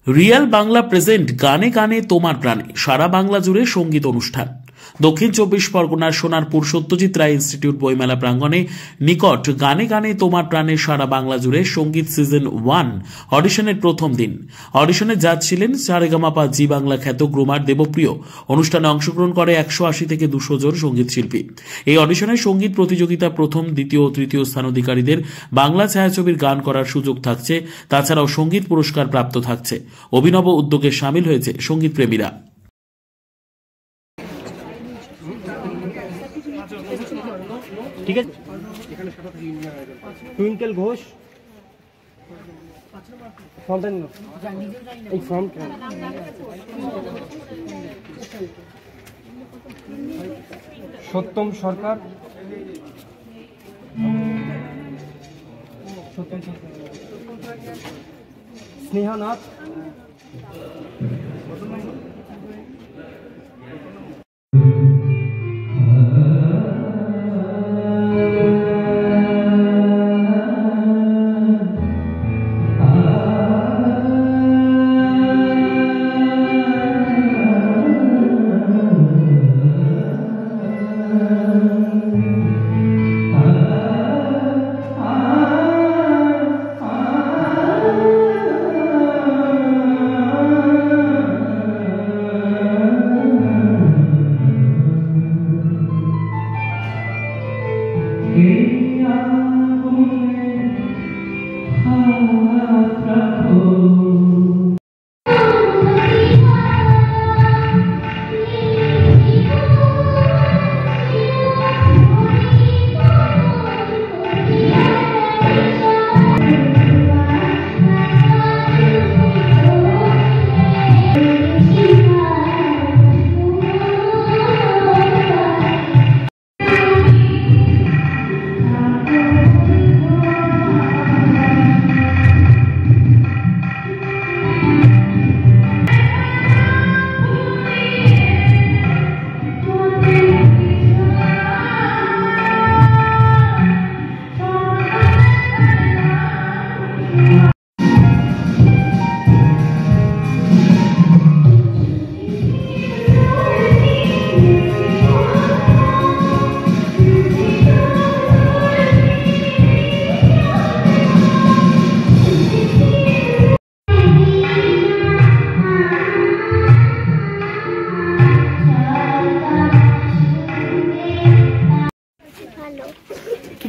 Real Bangla present গানে গানে তোমার প্রাণে সারা বাংলা জুড়ে সঙ্গীত অনুষ্ঠান। দক্ষিণ চব্বিশ পরগনার সোনারপুর সত্যজিৎ রায় ইনস্টিটিউট বইমেলা প্রাঙ্গণে নিকট গানে গানে তোমার প্রাণে সারা বাংলা জুড়ে সঙ্গীত সিজন 1 অডিশনের প্রথম দিন। অডিশনে জাজ ছিলেন সারেগামাপা জি বাংলা খ্যাত গ্রুমার দেবপ্রিয়। অনুষ্ঠানে অংশগ্রহণ করে 180 থেকে 200 জন সঙ্গীত শিল্পী। এই অডিশনে সঙ্গীত প্রতিযোগিতা প্রথম, দ্বিতীয় ও তৃতীয় স্থান অধিকারীদের বাংলা ছায়াছবির গান করার সুযোগ থাকছে। তাছাড়াও সঙ্গীত পুরস্কার প্রাপ্ত থাকছে। অভিনব উদ্যোগে সামিল হয়েছে সঙ্গীত প্রেমীরা। ঠিক আছে, টুইঙ্কেল ঘোষ এই ফর্ম সত্যম সরকার, স্নেহানাথ,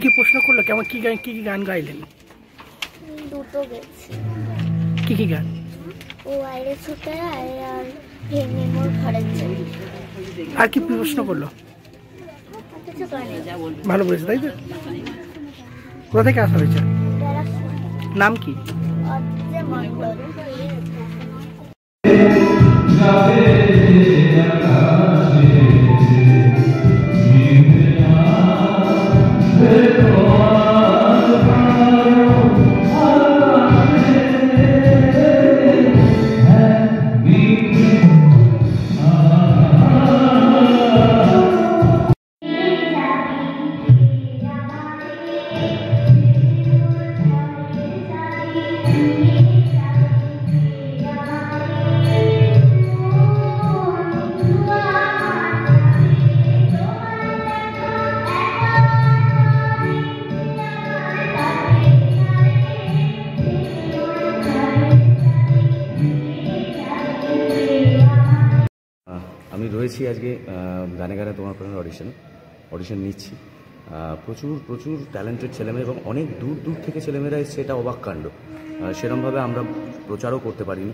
কি প্রশ্ন করলো, কেমন কি গান গাইলেন? দুটো গেছি। কি গান? ও আইরে ছুটে আর ভেঙে মোর ঘরের জন্য। আর কি প্রশ্ন করলো? কিছু গানে ভালো বলেছে, তাই তো? কোথা থেকে আসা হয়েছে? নাম কি? অর্জে মন্ডল। আমি রয়েছি আজকে গানে গানে তোমার প্রাণের অডিশন নিচ্ছি। প্রচুর ট্যালেন্টেড ছেলেমেয়ে এবং অনেক দূর দূর থেকে ছেলেমেয়েরা এসছে, এটা অবাক কাণ্ড। সেরকমভাবে আমরা প্রচারও করতে পারিনি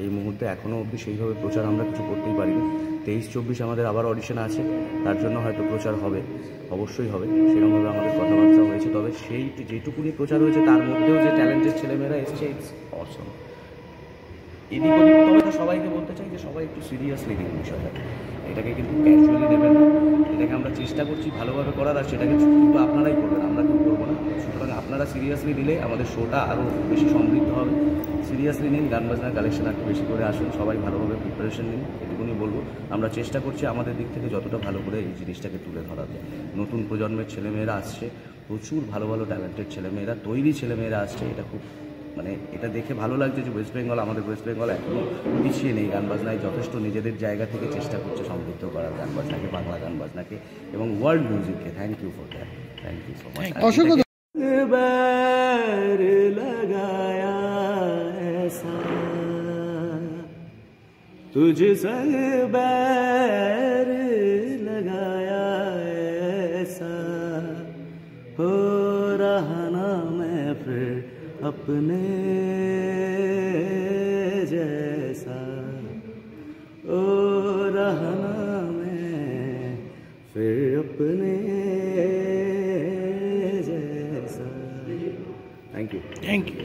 এই মুহূর্তে, এখনও অবধি সেইভাবে প্রচার আমরা কিছু করতেই পারিনি। 23-24 আমাদের আবার অডিশন আছে, তার জন্য হয়তো প্রচার হবে, অবশ্যই হবে। সেরকমভাবে আমাদের কথাবার্তা হয়েছে, তবে সেই যেটুকুনি প্রচার হয়েছে তার মধ্যেও যে ট্যালেন্টেড ছেলেমেয়েরা এসছে, ইটস অসম। এদিক ওদিক তবে সবাইকে বলতে চাই যে সবাই একটু সিরিয়াসলি নিন বিষয়টা, এটাকে কিন্তু ক্যাজুয়ালি নেবেন না। এটাকে আমরা চেষ্টা করছি ভালোভাবে করার, আর সেটাকে কিন্তু আপনারাই করবেন, আমরা কেউ করবো না। সুতরাং আপনারা সিরিয়াসলি নিলে আমাদের শোটা আরও বেশি সমৃদ্ধ হবে। সিরিয়াসলি নিন, গান বাজনার কালেকশন একটু বেশি করে আসুন, সবাই ভালোভাবে প্রিপারেশন নিন, এটুকুনি বলবো। আমরা চেষ্টা করছি আমাদের দিক থেকে যতটা ভালো করে এই জিনিসটাকে তুলে ধরা যায়। নতুন প্রজন্মের ছেলেমেয়েরা আসছে, প্রচুর ভালো ভালো ট্যালেন্টেড ছেলেমেয়েরা, তৈরি ছেলেমেয়েরা আসছে, এটা খুব মানে এটা দেখে ভালো লাগছে যে ওয়েস্ট বেঙ্গল, আমাদের ওয়েস্ট বেঙ্গল এখনও পিছিয়ে নেই, গান বাজনায় যথেষ্ট নিজেদের জায়গা থেকে চেষ্টা করছে সমৃদ্ধ করার গান বাজনাকে, বাংলা গান বাজনাকে এবং ওয়ার্ল্ড মিউজিককে। Thank you for that, thank you so much. অসংখ্য लगाया ऐसा तुझ संग बैर लगाया ऐसा, हो रहा ना मैं फिर अपने जैसा, हो रहा ना मैं फिर अपने जैसा। Thank you.